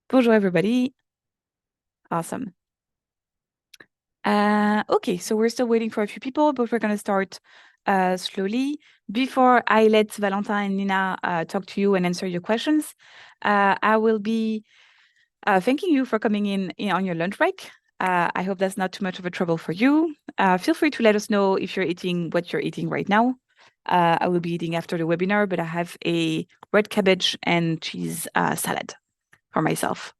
Bonjour, everybody. Awesome. Okay, so we're still waiting for a few people, but we're going to start slowly. Before I let Valentin and Nina talk to you and answer your questions, I will be thanking you for coming in on your lunch break. I hope that's not too much of a trouble for you. Feel free to let us know if you're eating what you're eating right now. I will be eating after the webinar, but I have a red cabbage and cheese salad for myself.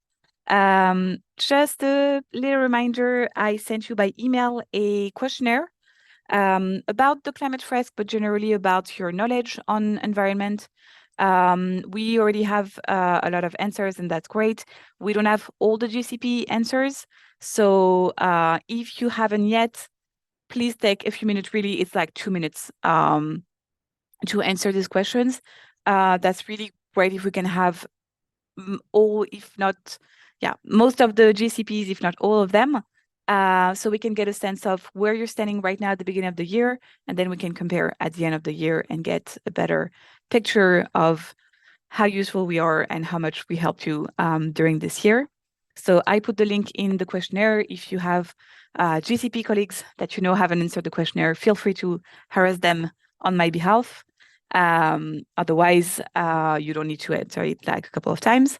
Just a little reminder, I sent you by email a questionnaire about the Climate Fresk, but generally about your knowledge on environment. We already have a lot of answers, and that's great. We don't have all the GCP answers. So if you haven't yet, please take a few minutes. Really, it's like 2 minutes to answer these questions. That's really great if we can have all, if not, yeah, most of the GCPs, if not all of them. So we can get a sense of where you're standing right now at the beginning of the year, and then we can compare at the end of the year and get a better picture of how useful we are and how much we helped you during this year. So I put the link in the questionnaire. If you have GCP colleagues that you know haven't answered the questionnaire, feel free to harass them on my behalf. Otherwise, you don't need to answer it like a couple of times.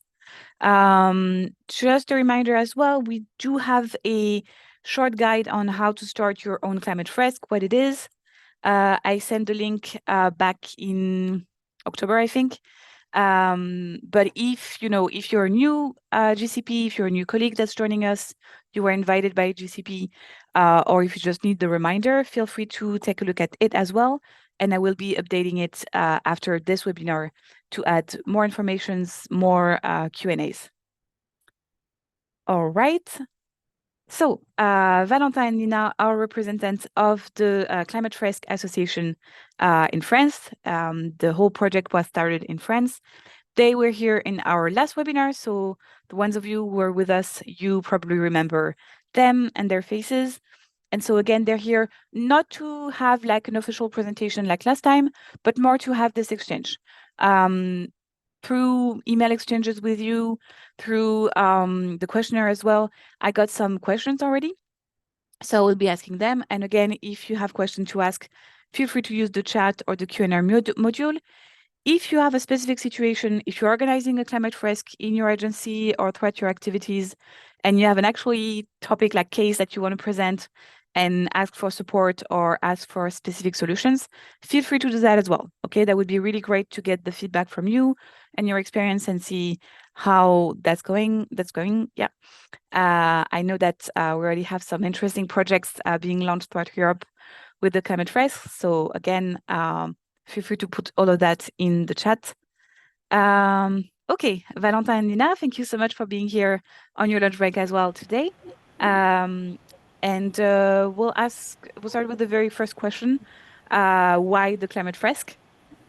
Just a reminder as well, we do have a short guide on how to start your own Climate Fresk, what it is. I sent the link back in October, I think. But if you're a new GCP, if you're a new colleague that's joining us, you were invited by GCP, or if you just need the reminder, feel free to take a look at it as well. And I will be updating it after this webinar to add more informations, more Q&As. All right. So Valentin and Nina are representatives of the Climate Fresk Association in France. The whole project was started in France. They were here in our last webinar, so the ones of you who were with us, you probably remember them and their faces. And so again, they're here not to have like an official presentation like last time, but more to have this exchange. Through email exchanges with you, through the questionnaire as well, I got some questions already. So I will be asking them. And again, if you have questions to ask, feel free to use the chat or the Q&A module. If you have a specific situation, if you're organizing a Climate Fresk in your agency or throughout your activities, and you have an actually topic like case that you want to present and ask for support or ask for specific solutions, feel free to do that as well. Okay, that would be really great to get the feedback from you and your experience and see how that's going. Yeah. I know that we already have some interesting projects being launched throughout Europe with the Climate Fresk. So again, feel free to put all of that in the chat. Okay, Valentin and Nina, thank you so much for being here on your lunch break as well today. And we'll start with the very first question. Why the Climate Fresk?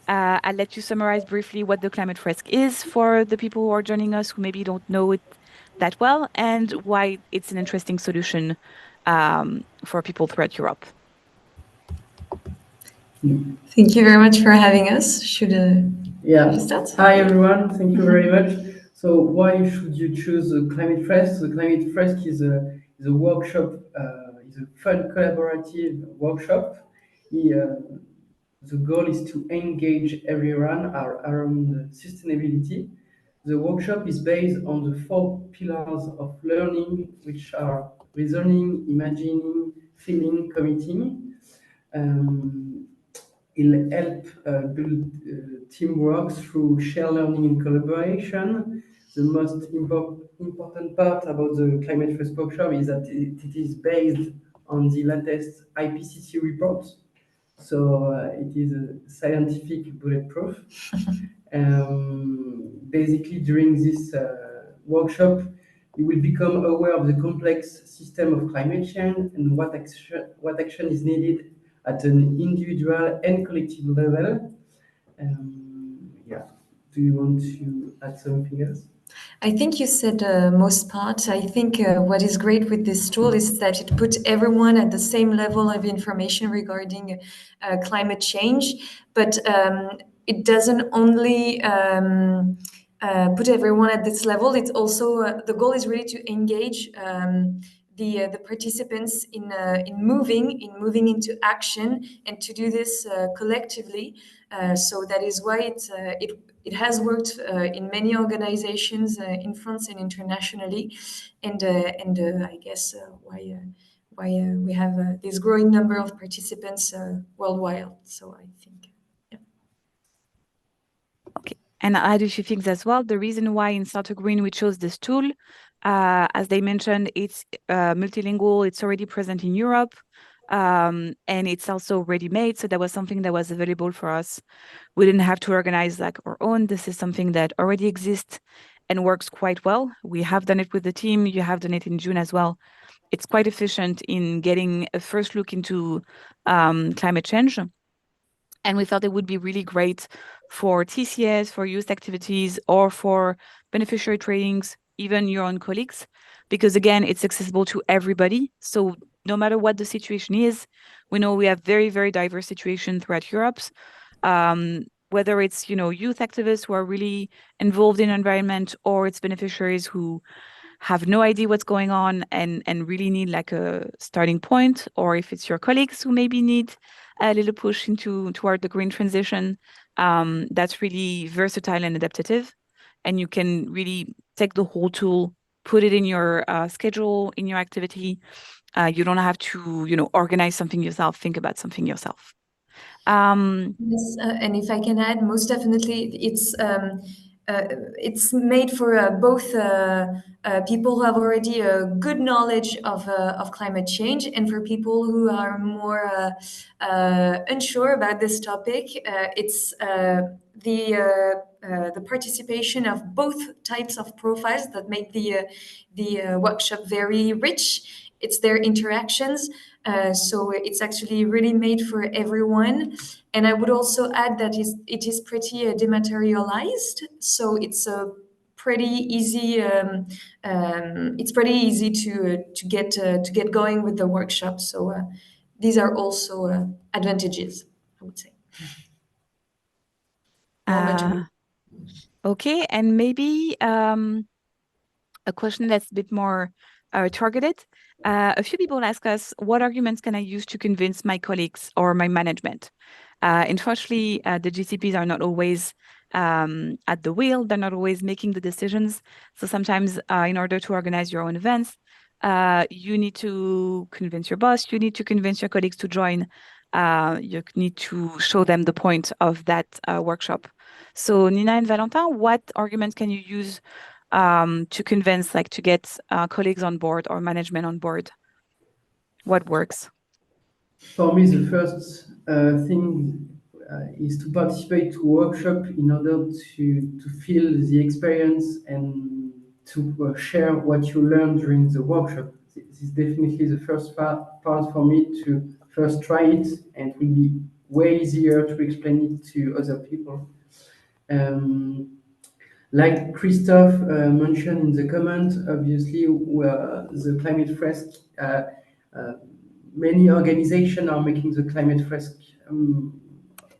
I'll let you summarize briefly what the Climate Fresk is for the people who are joining us who maybe don't know it that well, and why it's an interesting solution for people throughout Europe. Thank you very much for having us. Should Yeah. start? Hi everyone, thank you very much. So why should you choose the Climate Fresk? The Climate Fresk is a workshop, is a fun collaborative workshop. The goal is to engage everyone around sustainability. The workshop is based on the 4 pillars of learning, which are reasoning, imagining, feeling, committing. It'll help build teamwork through shared learning and collaboration. The most important part about the Climate Fresk workshop is that it is based on the latest IPCC report. So it is a scientific bulletproof. Basically, during this workshop, you will become aware of the complex system of climate change and what action is needed at an individual and collective level. Yeah. Do you want to add something else? I think you said most part. I think what is great with this tool is that it puts everyone at the same level of information regarding climate change, but it doesn't only put everyone at this level. It's also the goal is really to engage the participants in moving into action, and to do this collectively. So that is why it has worked in many organizations in France and internationally, and I guess why we have this growing number of participants worldwide. So I think. Okay, and I add a few things as well. The reason why in SALTO Green we chose this tool, as they mentioned, it's multilingual, it's already present in Europe, and it's also ready-made. So that was something that was available for us. We didn't have to organize like our own. This is something that already exists and works quite well. We have done it with the team. You have done it in June as well. It's quite efficient in getting a first look into climate change. And we thought it would be really great for TCS, for youth activities, or for beneficiary trainings, even your own colleagues, because again, it's accessible to everybody. So no matter what the situation is, we know we have very, very diverse situations throughout Europe. Whether it's, youth activists who are really involved in environment, or it's beneficiaries who have no idea what's going on and really need like a starting point, or if it's your colleagues who maybe need a little push toward the green transition, that's really versatile and adaptive, and you can really take the whole tool, put it in your schedule, in your activity. You don't have to organize something yourself, think about something yourself. Yes, and if I can add, most definitely, it's made for both people who have already a good knowledge of climate change, and for people who are more unsure about this topic. It's the participation of both types of profiles that make the workshop very rich. It's their interactions. So it's actually really made for everyone. And I would also add that it is pretty dematerialized. So it's a pretty easy. It's pretty easy to get going with the workshop. So these are also advantages, I would say. More material. Okay, and maybe a question that's a bit more targeted. A few people ask us, what arguments can I use to convince my colleagues or my management? Unfortunately, the GCPs are not always at the wheel. They're not always making the decisions. So sometimes in order to organize your own events, you need to convince your boss, you need to convince your colleagues to join. You need to show them the point of that workshop. So Nina and Valentin, what arguments can you use to convince, like to get colleagues on board or management on board? What works? For me, the first thing is to participate to workshop in order to feel the experience and to share what you learned during the workshop. This is definitely the first part for me, to first try it, and it will be way easier to explain it to other people. Like Christophe mentioned in the comment, obviously, the Climate Fresk, many organizations are making the Climate Fresk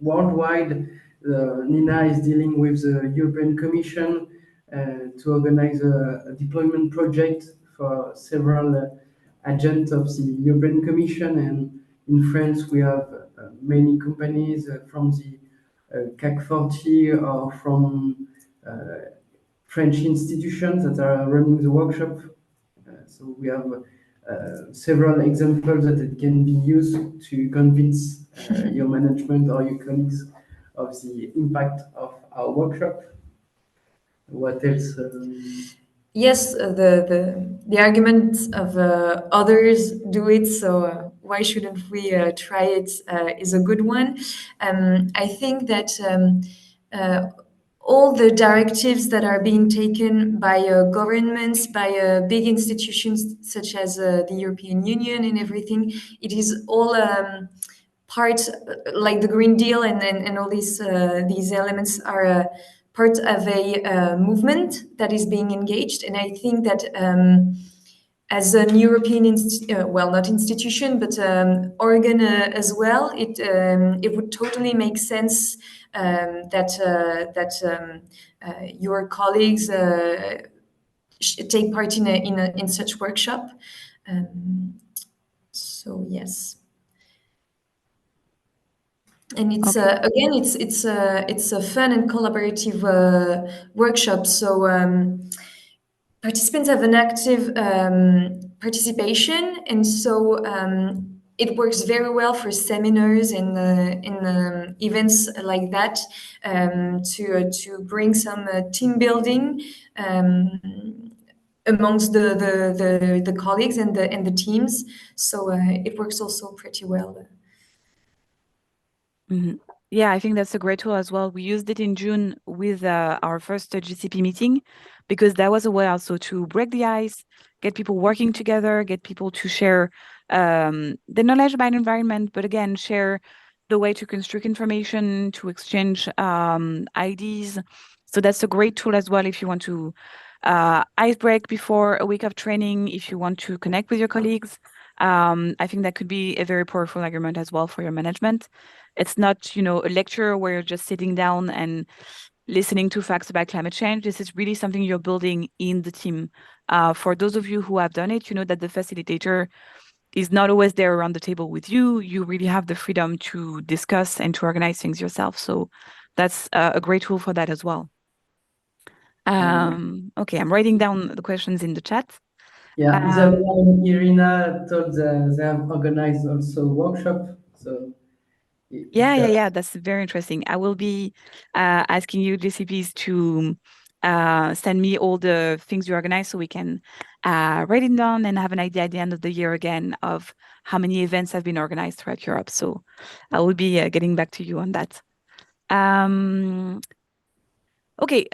worldwide. Nina is dealing with the European Commission to organize a deployment project for several agents of the European Commission. And in France, we have many companies from the CAC 40 or from French institutions that are running the workshop. So we have several examples that it can be used to convince your management or your colleagues of the impact of our workshop. What else? Yes, the argument of others do it, so why shouldn't we try it? Is a good one. I think that all the directives that are being taken by governments, by big institutions such as the European Union and everything, it is all part, like the Green Deal and all these elements are part of a movement that is being engaged. And I think that as an European, well, not institution, but organ as well, it would totally make sense that your colleagues take part in such workshop. So yes. And it's again, it's a fun and collaborative workshop. So participants have an active participation, and so it works very well for seminars and in events like that, to bring some team building amongst the colleagues and the teams. So it works also pretty well. Mhm. Yeah, I think that's a great tool as well. We used it in June with our first GCP meeting, because that was a way also to break the ice, get people working together, get people to share the knowledge about environment, but again, share the way to construct information, to exchange ideas. So that's a great tool as well if you want to ice break before a week of training, if you want to connect with your colleagues. I think that could be a very powerful argument as well for your management. It's not, a lecture where you're just sitting down and listening to facts about climate change. This is really something you're building in the team. For those of you who have done it, you know that the facilitator is not always there around the table with you. You really have the freedom to discuss and to organize things yourself. So that's a great tool for that as well. Okay, I'm writing down the questions in the chat. Yeah, Isabella and Irina told they have organized also workshop. So Yeah. That's very interesting. I will be asking you, GCPs, to send me all the things you organize so we can write it down and have an idea at the end of the year again of how many events have been organized throughout Europe. So I will be getting back to you on that. Okay,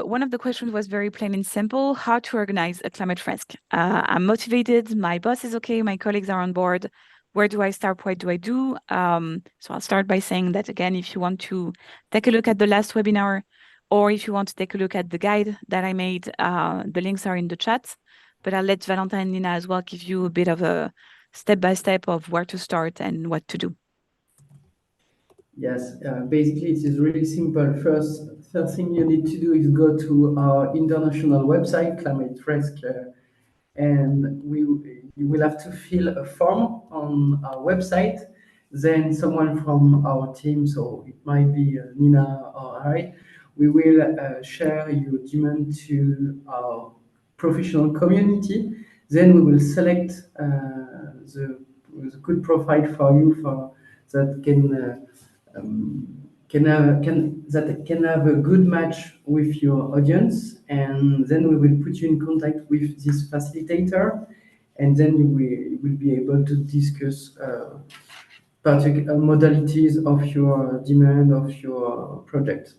one of the questions was very plain and simple: how to organize a Climate Fresk. I'm motivated, my boss is okay, my colleagues are on board. Where do I start? What do I do? So I'll start by saying that, again, if you want to take a look at the last webinar, or if you want to take a look at the guide that I made, the links are in the chat. But I'll let Valentin and Nina as well give you a bit of a step-by-step of where to start and what to do. Yes, basically it is really simple. First thing you need to do is go to our international website, Climate Fresk, and you will have to fill a form on our website. Then someone from our team, so it might be Nina or I, we will share your demand to our professional community. Then we will select the good profile for you that can have a good match with your audience, and then we will put you in contact with this facilitator, and then you will be able to discuss particular modalities of your demand of your project.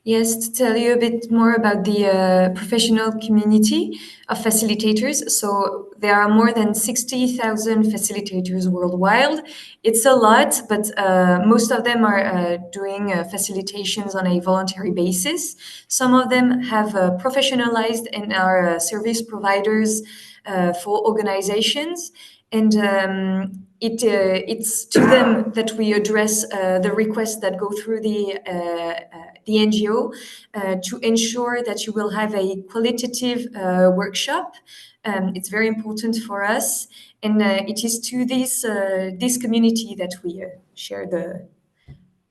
Yes, to tell you a bit more about the professional community of facilitators. So there are more than 60,000 facilitators worldwide. It's a lot, but most of them are doing facilitations on a voluntary basis. Some of them have professionalized and are service providers for organizations. And it's to them that we address the requests that go through the NGO to ensure that you will have a qualitative workshop. It's very important for us, and it is to this community that we share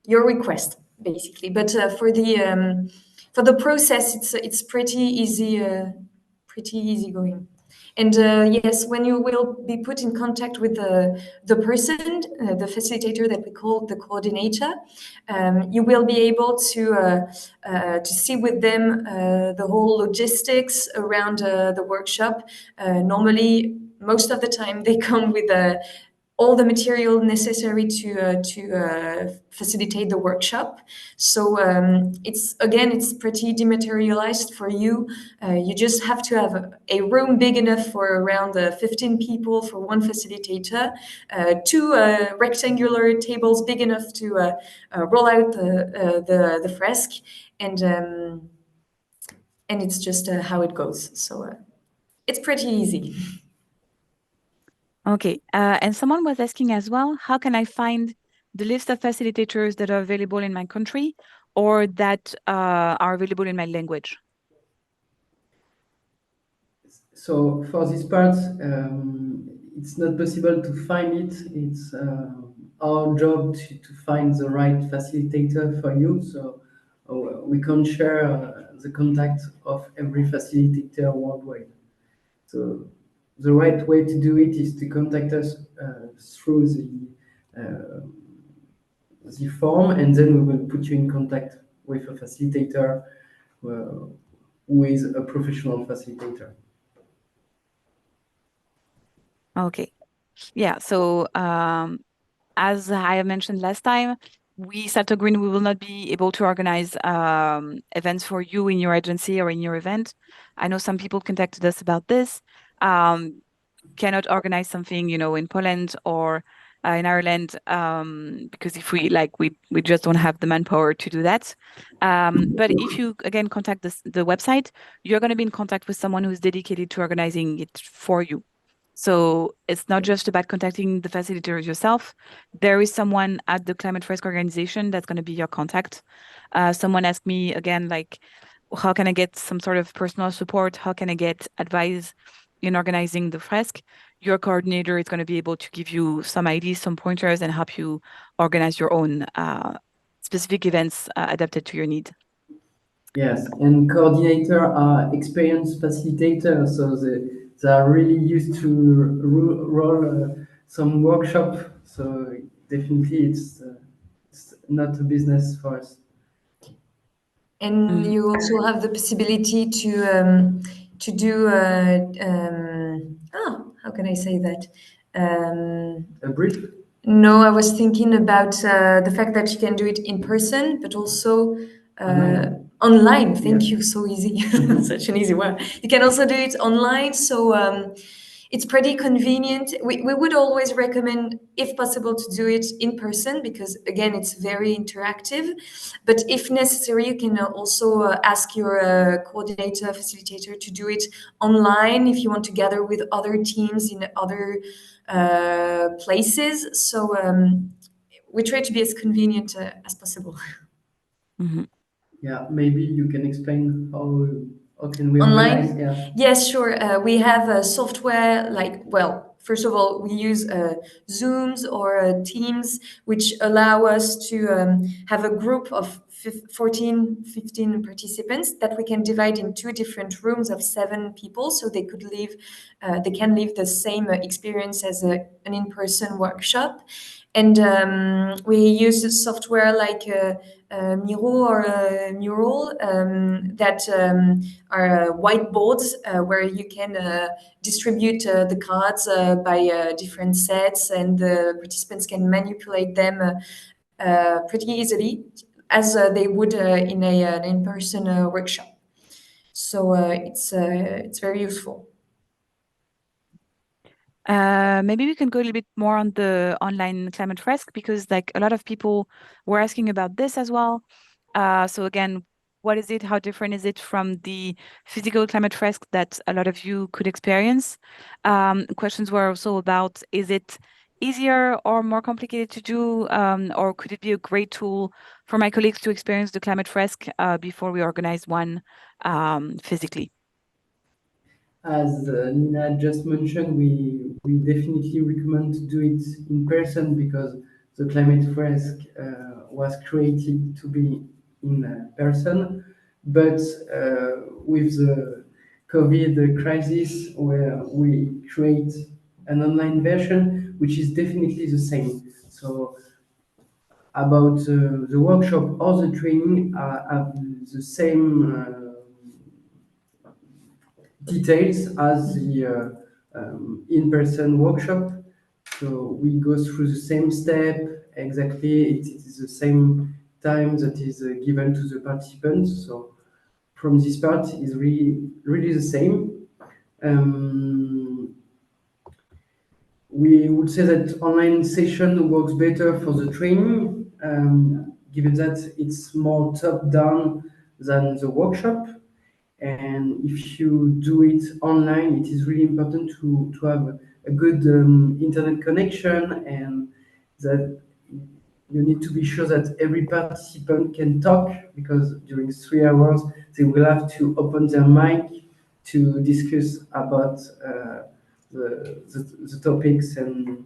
your request, basically. But for the process, it's pretty easy going. And yes, when you will be put in contact with the person, the facilitator that we call the coordinator, you will be able to see with them the whole logistics around the workshop. Normally, most of the time, they come with all the material necessary to facilitate the workshop. So it's pretty dematerialized for you. You just have to have a room big enough for around 15 people for one facilitator, two rectangular tables big enough to roll out the fresk, and it's just how it goes. So it's pretty easy. Okay. And someone was asking as well, how can I find the list of facilitators that are available in my country or that are available in my language? So for this part, it's not possible to find it. It's our job to find the right facilitator for you. So we can't share the contact of every facilitator worldwide. So the right way to do it is to contact us through the form, and then we will put you in contact with a facilitator who is a professional facilitator. Okay. Yeah. So as I mentioned last time, we, SALTO Green, we will not be able to organize events for you in your agency or in your event. I know some people contacted us about this. Cannot organize something, in Poland or in Ireland, because if we just don't have the manpower to do that. But if you again contact the website, you're going to be in contact with someone who's dedicated to organizing it for you. So it's not just about contacting the facilitators yourself. There is someone at the Climate Fresk organization that's going to be your contact. Someone asked me again, like, how can I get some sort of personal support? How can I get advice in organizing the fresk? Your coordinator is going to be able to give you some ideas, some pointers, and help you organize your own specific events adapted to your need. Yes, and coordinator are experienced facilitators, so they are really used to roll some workshop. So definitely, it's not a business for us. And you also have the possibility to do how can I say that? A brief? No, I was thinking about the fact that you can do it in person, but also online. Thank you. So easy. Such an easy word. You can also do it online. So it's pretty convenient. We would always recommend, if possible, to do it in person because, again, it's very interactive. But if necessary, you can also ask your coordinator, facilitator to do it online if you want to gather with other teams in other places. So we try to be as convenient as possible. Mm-hmm. Yeah, maybe you can explain how can we Online? organize? Yeah. Yes, sure. We have a software first of all, we use Zooms or Teams, which allow us to have a group of 14, 15 participants that we can divide in two different rooms of 7 people, so they can live the same experience as an in-person workshop. And we use software like Miro or Mural that are whiteboards where you can distribute the cards by different sets, and the participants can manipulate them pretty easily as they would in an in-person workshop. So it's very useful. Maybe we can go a little bit more on the online Climate Fresk because like a lot of people were asking about this as well. So again, what is it? How different is it from the physical Climate Fresk that a lot of you could experience? Questions were also about, is it easier or more complicated to do? Or could it be a great tool for my colleagues to experience the Climate Fresk before we organize one physically? As Nina just mentioned, we definitely recommend to do it in person because the Climate Fresk was created to be in person. But with the COVID crisis, where we create an online version, which is definitely the same. So about the workshop or the training have the same details as the in-person workshop. So we go through the same step exactly. It is the same time that is given to the participants. So from this part is really the same. We would say that online session works better for the training, given that it's more top-down than the workshop. And if you do it online, it is really important to have a good internet connection, and that you need to be sure that every participant can talk, because during 3 hours they will have to open their mic to discuss about the topics, and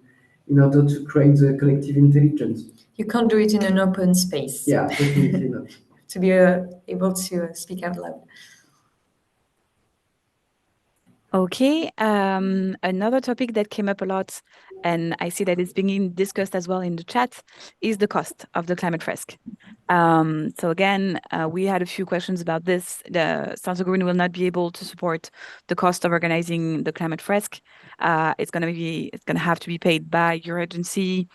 in order to create the collective intelligence. You can't do it in an open space. Yeah, definitely not. To be able to speak out loud. Okay, another topic that came up a lot, and I see that it's being discussed as well in the chat, is the cost of the Climate Fresk. So again, we had a few questions about this. The SALTO Green will not be able to support the cost of organizing the Climate Fresk. It's going to have to be paid by your agency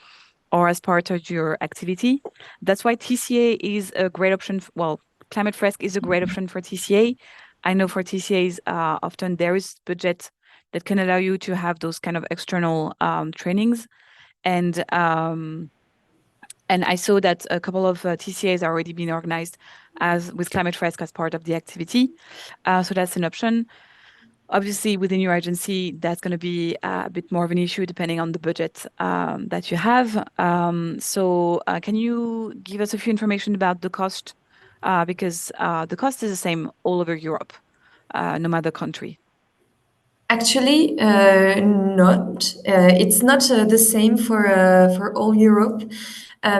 or as part of your activity. That's why TCA is a great option. Well, Climate Fresk is a great option for TCA. I know for TCAs, often there is budget that can allow you to have those kind of external trainings. And I saw that a couple of TCAs are already being organized with Climate Fresk as part of the activity. So that's an option. Obviously, within your agency, that's going to be a bit more of an issue depending on the budget that you have. So can you give us a few information about the cost? Because the cost is the same all over Europe, no matter country. Actually, not. It's not the same for all Europe. How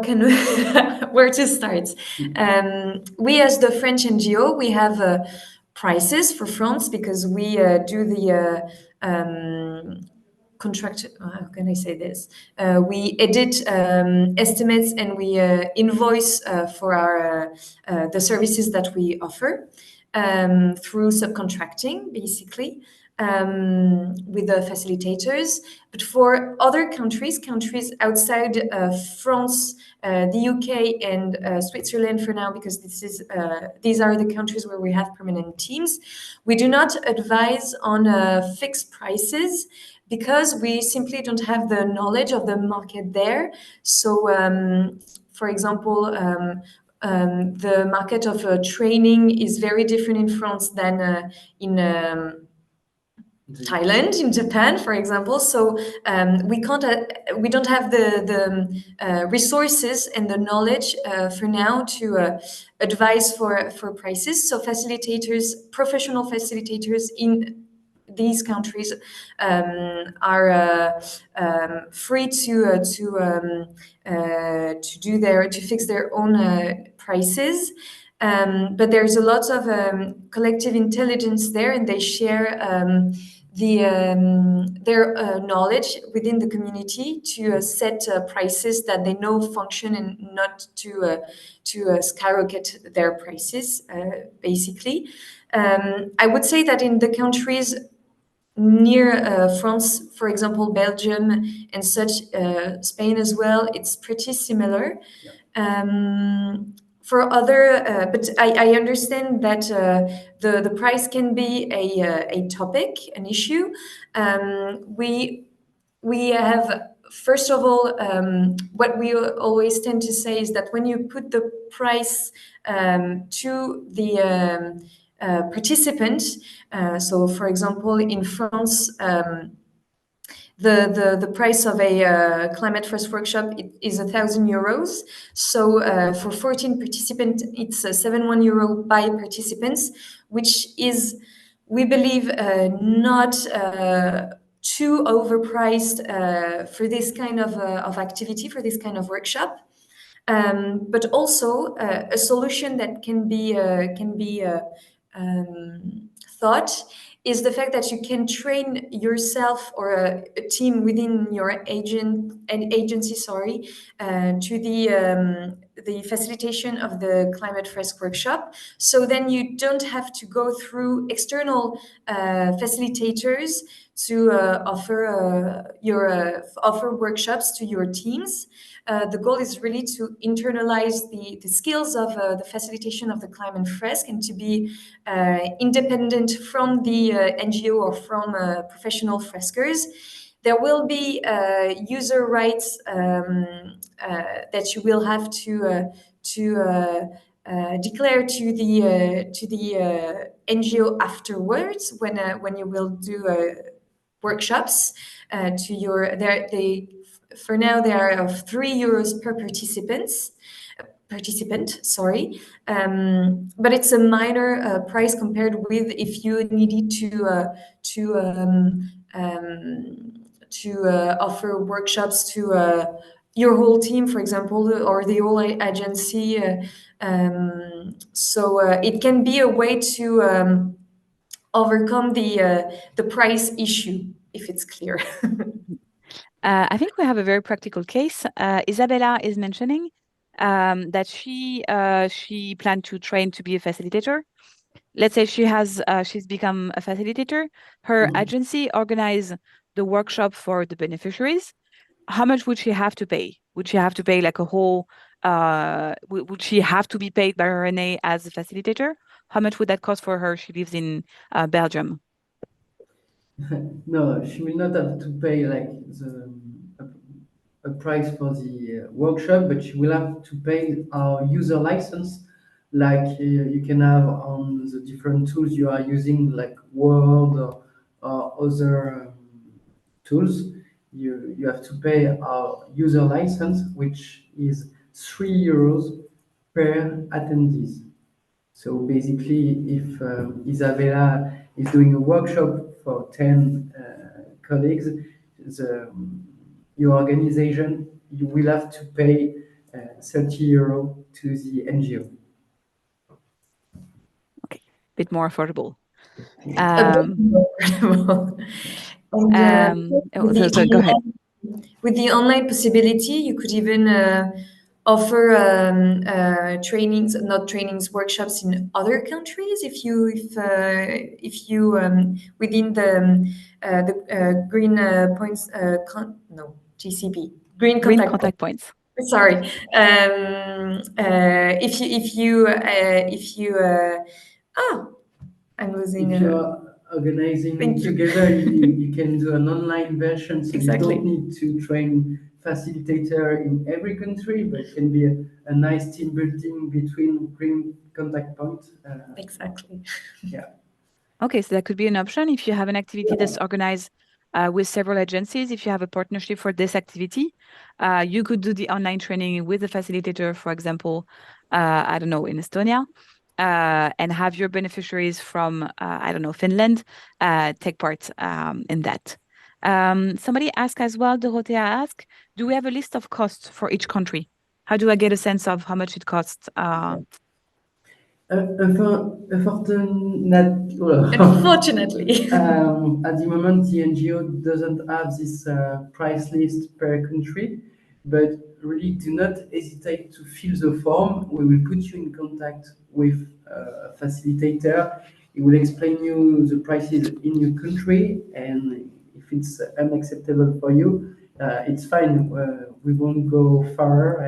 can we where to start? We, as the French NGO, we have prices for France because we do the contract. How can I say this? We edit estimates and we invoice for our the services that we offer through subcontracting, basically. With the facilitators, but for other countries outside France, the UK, and Switzerland for now, because these are the countries where we have permanent teams. We do not advise on fixed prices because we simply don't have the knowledge of the market there. So, for example, the market of training is very different in France than in Thailand, in Japan, for example. So we don't have the resources and the knowledge for now to advise for prices. So professional facilitators in these countries are free to fix their own prices. But there's a lot of collective intelligence there, and they share their knowledge within the community to set prices that they know function, and not to skyrocket their prices, basically. I would say that in the countries near France, for example, Belgium and such, Spain as well, it's pretty similar. Yeah. For other, but I understand that the price can be a topic, an issue. We have, first of all, what we always tend to say is that when you put the price to the participant, so for example, in France, the price of a Climate Fresk workshop is €1,000. So for 14 participants, it's €7 by participants, which is, we believe, not too overpriced for this kind of activity, for this kind of workshop. But also a solution that can be thought is the fact that you can train yourself or a team within your agency, to the facilitation of the Climate Fresk workshop. So then you don't have to go through external facilitators to offer workshops to your teams. The goal is really to internalize the skills of the facilitation of the Climate Fresk, and to be independent from the NGO or from professional freskers. There will be user rights that you will have to declare to the NGO afterwards when you will do workshops to your for now they are of €3 per participant, sorry, but it's a minor price compared with if you needed to offer workshops to your whole team, for example, or the whole agency. So it can be a way to overcome the price issue, if it's clear. I think we have a very practical case. Isabella is mentioning that she planned to train to be a facilitator. Let's say she's become a facilitator. Her agency organized the workshop for the beneficiaries. How much would she have to pay? Would she have to pay like a whole? Would she have to be paid by RNA as a facilitator? How much would that cost for her? She lives in Belgium. No, she will not have to pay like a price for the workshop, but she will have to pay our user license, like you can have on the different tools you are using, like Word or other tools. You have to pay our user license, which is €3 per attendees. So basically, if Isabella is doing a workshop for 10 colleagues, your organization, you will have to pay €30 to the NGO. Okay, a bit more affordable. A bit more affordable. And, So go ahead. with the online possibility, you could even offer workshops in other countries if you within the green points GCP green contact points. Sorry, if you I'm losing. If you are organizing together, you can do an online version, so Exactly. you don't need to train facilitator in every country, but it can be a nice team building between green contact points. Exactly. Yeah. Okay, so that could be an option if you have an activity that's organized with several agencies. If you have a partnership for this activity, you could do the online training with a facilitator, for example, I don't know, in Estonia, and have your beneficiaries from, I don't know, Finland, take part in that. Somebody asked as well, Dorothea asked, do we have a list of costs for each country? How do I get a sense of how much it costs? Unfortunately. At the moment, the NGO doesn't have this price list per country, but really do not hesitate to fill the form. We will put you in contact with a facilitator. He will explain you the prices in your country, and if it's unacceptable for you, it's fine. We won't go far,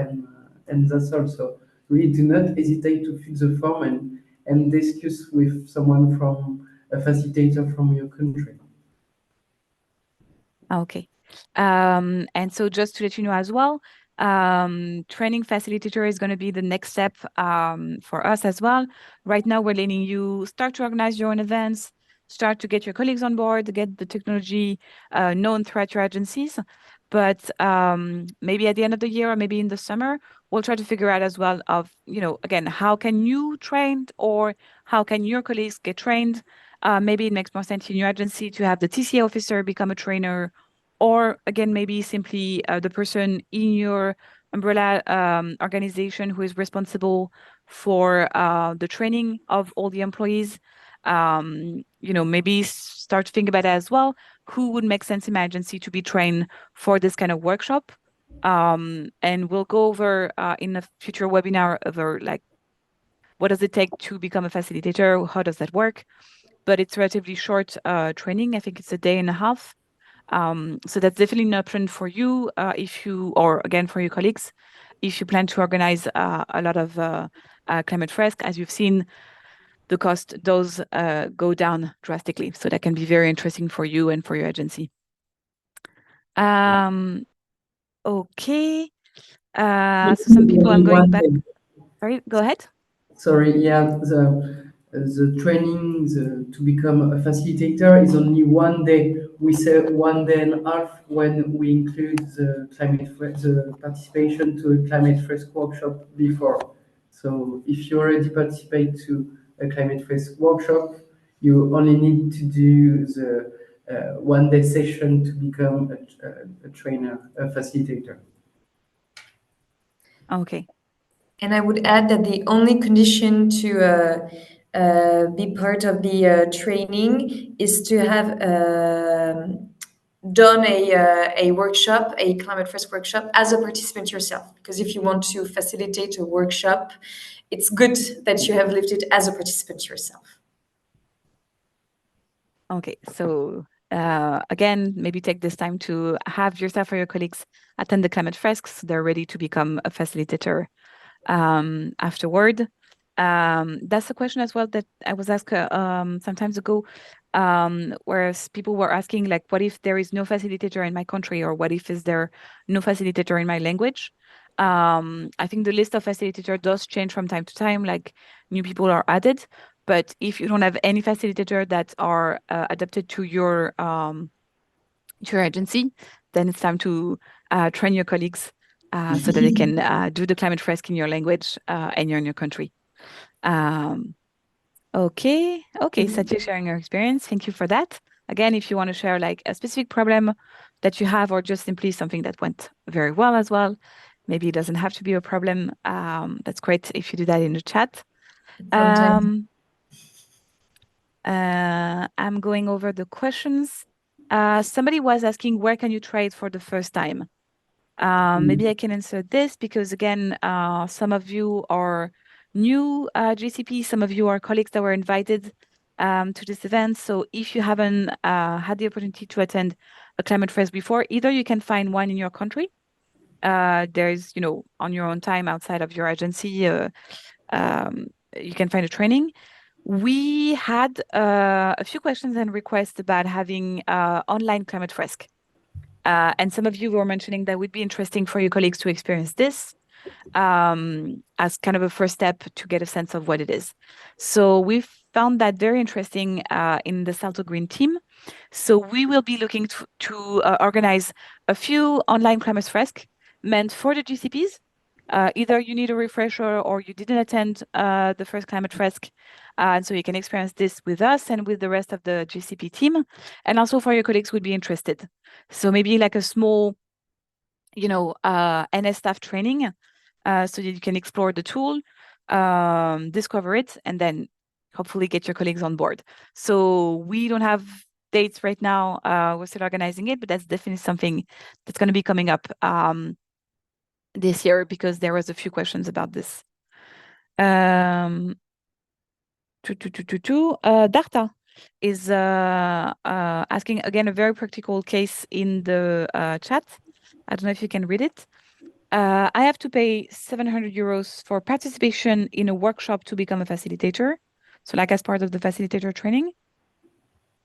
and that's also. Really do not hesitate to fill the form and discuss with someone from a facilitator from your country. Okay. And so just to let you know as well, training facilitator is going to be the next step for us as well. Right now, we're letting you start to organize your own events, start to get your colleagues on board, get the technology known throughout your agencies. But maybe at the end of the year or maybe in the summer, we'll try to figure out as well of, again, how can you train or how can your colleagues get trained? Maybe it makes more sense in your agency to have the TCA officer become a trainer, or again, maybe simply the person in your umbrella organization who is responsible for the training of all the employees. Maybe start to think about it as well. Who would make sense in my agency to be trained for this kind of workshop? And we'll go over in a future webinar over like, what does it take to become a facilitator? How does that work? But it's relatively short training. I think it's a day and a half. So that's definitely an option for you or again, for your colleagues, if you plan to organize a lot of Climate Fresk. As you've seen, the cost does go down drastically. So that can be very interesting for you and for your agency. Okay. So some people I'm going back. Sorry, go ahead. Sorry, yeah, the training to become a facilitator is only 1 day. We say 1 day and a half when we include the participation to a Climate Fresk workshop before. So if you already participate to a Climate Fresk workshop, you only need to do the 1 day session to become a trainer, a facilitator. Okay. And I would add that the only condition to be part of the training is to have done a workshop, a Climate Fresk workshop, as a participant yourself. Because if you want to facilitate a workshop, it's good that you have lived it as a participant yourself. Okay, so again, maybe take this time to have yourself or your colleagues attend the Climate Fresk so they're ready to become a facilitator afterward. That's a question as well that I was asked some times ago, whereas people were asking, like, what if there is no facilitator in my country, or what if is there no facilitator in my language? I think the list of facilitator does change from time to time, like new people are added. But if you don't have any facilitator that are adapted to your agency, then it's time to train your colleagues so that they can do the Climate Fresk in your language and in your country. Okay, Satya, sharing your experience. Thank you for that. Again, if you want to share like a specific problem that you have, or just simply something that went very well as well, maybe it doesn't have to be a problem. That's great if you do that in the chat. I'm going over the questions. Somebody was asking, where can you trade for the first time? Maybe I can answer this because, again, some of you are new GCP, some of you are colleagues that were invited to this event. So if you haven't had the opportunity to attend a Climate Fresk before, either you can find one in your country. There's, on your own time outside of your agency, you can find a training. We had a few questions and requests about having online Climate Fresk. And some of you were mentioning that would be interesting for your colleagues to experience this as kind of a first step to get a sense of what it is. So we found that very interesting in the SALTO Green team. So we will be looking to organize a few online Climate Fresk meant for the GCPs. Either you need a refresher or you didn't attend the first Climate Fresk. And so you can experience this with us and with the rest of the GCP team. And also for your colleagues would be interested. So maybe like a small, NS staff training so that you can explore the tool, discover it, and then hopefully get your colleagues on board. So we don't have dates right now. We're still organizing it, but that's definitely something that's going to be coming up this year because there was a few questions about this. Darta is asking again a very practical case in the chat. I don't know if you can read it. I have to pay 700 euros for participation in a workshop to become a facilitator. So like as part of the facilitator training.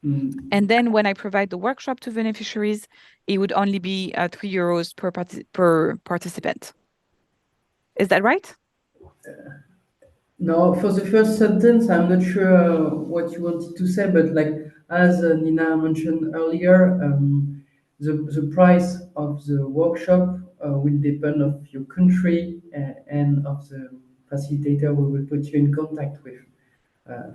And then when I provide the workshop to beneficiaries, it would only be 3 euros per participant. Is that right? No, for the first sentence, I'm not sure what you wanted to say, but like as Nina mentioned earlier, the price of the workshop will depend of your country and of the facilitator we will put you in contact with.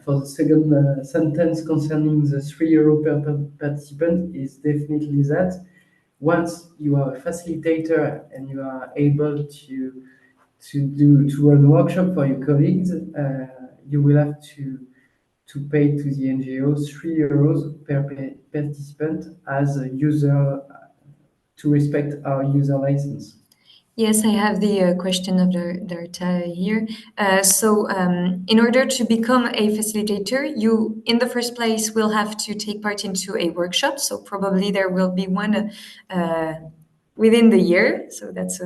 For the second sentence concerning the €3 per participant is definitely that. Once you are a facilitator and you are able to run a workshop for your colleagues, you will have to pay to the NGO €3 per participant as a user to respect our user license. Yes, I have the question of Darta here. In order to become a facilitator, you, in the first place, will have to take part into a workshop. So probably there will be one within the year. So that's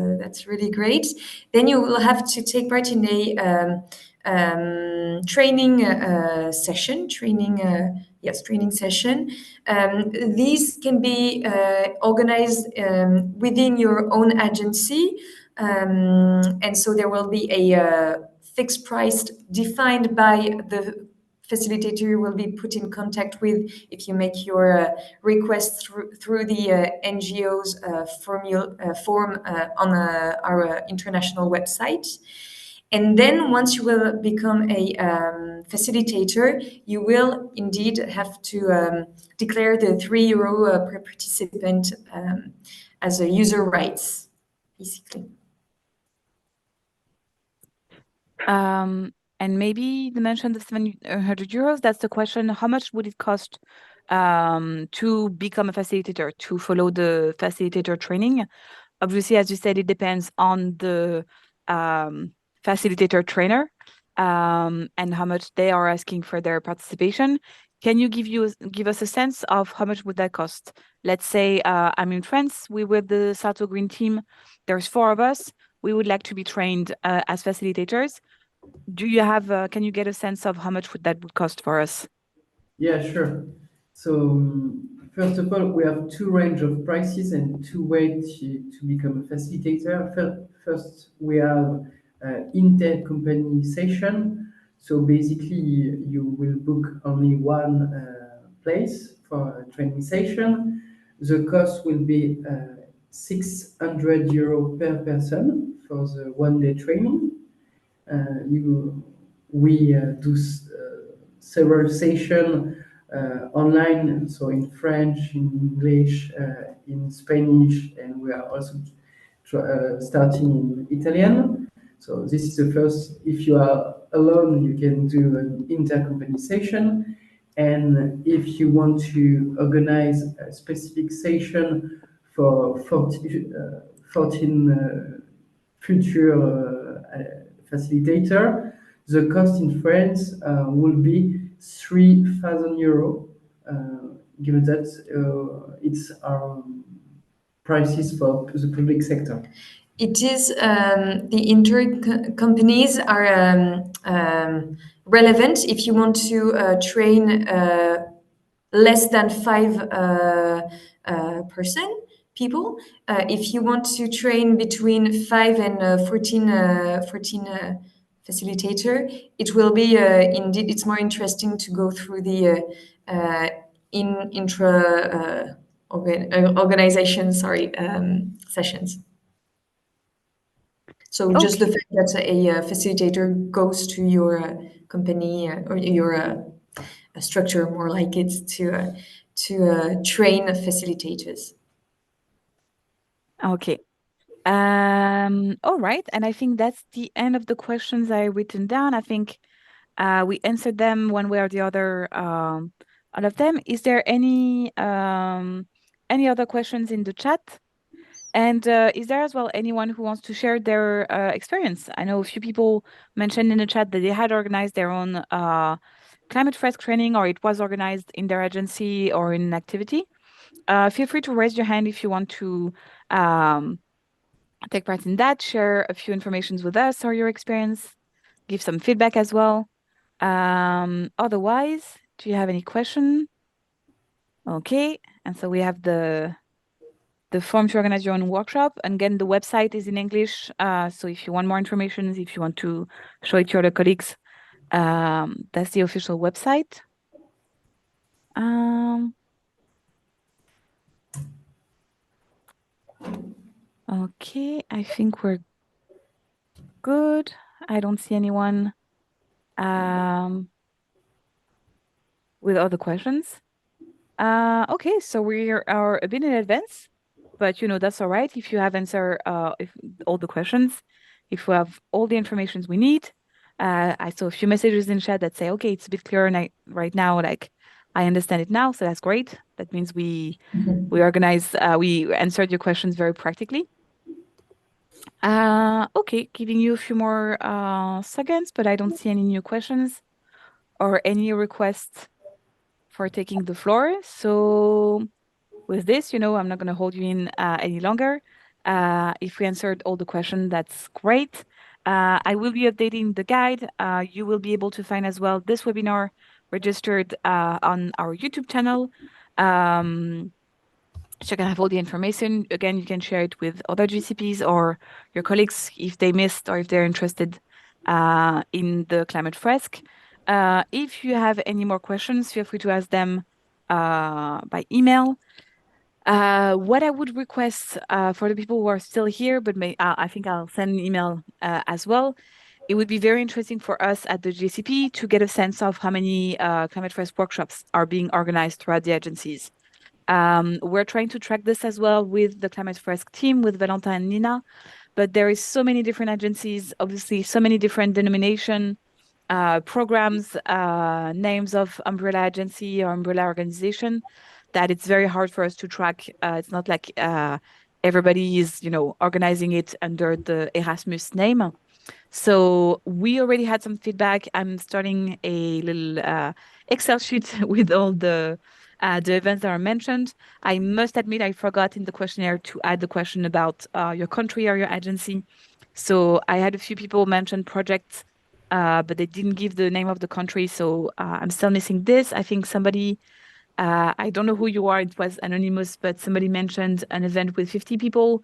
really great. Then you will have to take part in a training session. Training session. These can be organized within your own agency, and so there will be a fixed price defined by the facilitator you will be put in contact with if you make your request through the NGO's form on our international website. And then once you will become a facilitator, you will indeed have to declare the €3 per participant as a user rights, basically. And maybe you mentioned the €700. That's the question. How much would it cost to become a facilitator, to follow the facilitator training? Obviously, as you said, it depends on the facilitator trainer and how much they are asking for their participation. Can you give us a sense of how much would that cost? Let's say I'm in France. We were the SALTO Green team. There's 4 of us. We would like to be trained as facilitators. Do you have? Can you get a sense of how much would cost for us? Yeah, sure. So first of all, we have 2 range of prices and 2 ways to become a facilitator. First, we have intercompany session. So basically, you will book only one place for a training session. The cost will be €600 per person for the 1-day training. We do several sessions online, so in French, in English, in Spanish, and we are also starting in Italian. So this is the first. If you are alone, you can do an intercompany session, and if you want to organize a specific session for 14 future facilitator, the cost in France will be €3,000, given that it's our prices for the public sector. It is the intercompanies are relevant if you want to train less than 5 people. If you want to train between 5 and 14 facilitator, it will be indeed, it's more interesting to go through the organization sessions. So just the fact that a facilitator goes to your company or your structure, more like it's to train facilitators. Okay. All right. And I think that's the end of the questions I written down. I think we answered them one way or the other, all of them. Is there any other questions in the chat? And is there as well anyone who wants to share their experience? I know a few people mentioned in the chat that they had organized their own Climate Fresk training, or it was organized in their agency or in an activity. Feel free to raise your hand if you want to take part in that, share a few informations with us or your experience, give some feedback as well. Otherwise, do you have any question? Okay, and so we have the form to organize your own workshop. And again, the website is in English. So if you want more information, if you want to show it to your other colleagues, that's the official website. Okay, I think we're good. I don't see anyone with other questions. Okay, so we are a bit in advance, but that's all right if you have answered all the questions, if we have all the information we need. I saw a few messages in chat that say, okay, it's a bit clearer right now, like I understand it now, so that's great. That means we organized, we answered your questions very practically. Okay, giving you a few more seconds, but I don't see any new questions or any requests for taking the floor. So with this, I'm not going to hold you in any longer. If we answered all the questions, that's great. I will be updating the guide. You will be able to find as well this webinar registered on our YouTube channel. So you can have all the information. Again, you can share it with other GCPs or your colleagues if they missed or if they're interested in the Climate Fresk. If you have any more questions, feel free to ask them by email. What I would request for the people who are still here, but I think I'll send an email as well. It would be very interesting for us at the GCP to get a sense of how many Climate Fresk workshops are being organized throughout the agencies. We're trying to track this as well with the Climate Fresk team, with Valentin and Nina, but there is so many different agencies, obviously so many different denomination, programs, names of umbrella agency or umbrella organization, that it's very hard for us to track. It's not like everybody is, organizing it under the Erasmus name. So we already had some feedback. I'm starting a little Excel sheet with all the events that are mentioned. I must admit I forgot in the questionnaire to add the question about your country or your agency. So I had a few people mention projects, but they didn't give the name of the country. So I'm still missing this. I think somebody, I don't know who you are, it was anonymous, but somebody mentioned an event with 50 people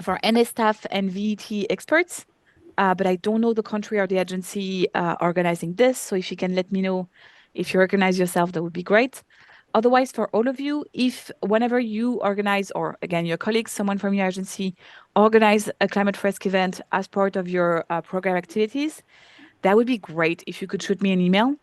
for NS staff and VET experts. But I don't know the country or the agency organizing this. So if you can let me know if you organize yourself, that would be great. Otherwise, for all of you, if whenever you organize, or again, your colleagues, someone from your agency, organize a Climate Fresk event as part of your program activities, that would be great if you could shoot me an email,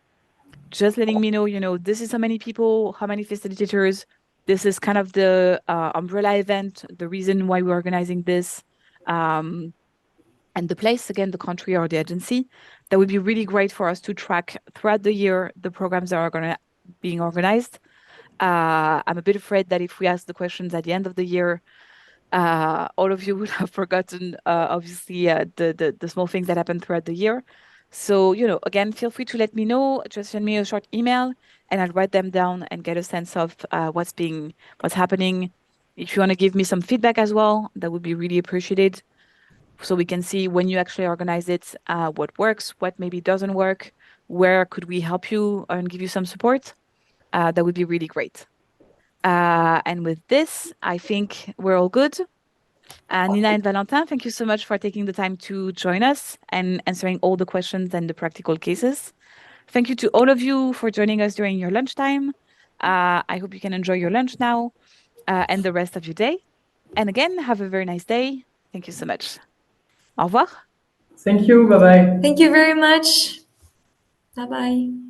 just letting me know, this is how many people, how many facilitators, this is kind of the umbrella event, the reason why we're organizing this, and the place, again, the country or the agency. That would be really great for us to track throughout the year the programs that are being organized. I'm a bit afraid that if we ask the questions at the end of the year, all of you would have forgotten, obviously, the small things that happen throughout the year. So, again, feel free to let me know. Just send me a short email and I'll write them down and get a sense of what's happening. If you want to give me some feedback as well, that would be really appreciated. So we can see when you actually organize it, what works, what maybe doesn't work, where could we help you and give you some support. That would be really great. And with this, I think we're all good. Nina and Valentin, thank you so much for taking the time to join us and answering all the questions and the practical cases. Thank you to all of you for joining us during your lunchtime. I hope you can enjoy your lunch now and the rest of your day. And again, have a very nice day. Thank you so much. Au revoir. Thank you. Bye-bye. Thank you very much. Bye-bye.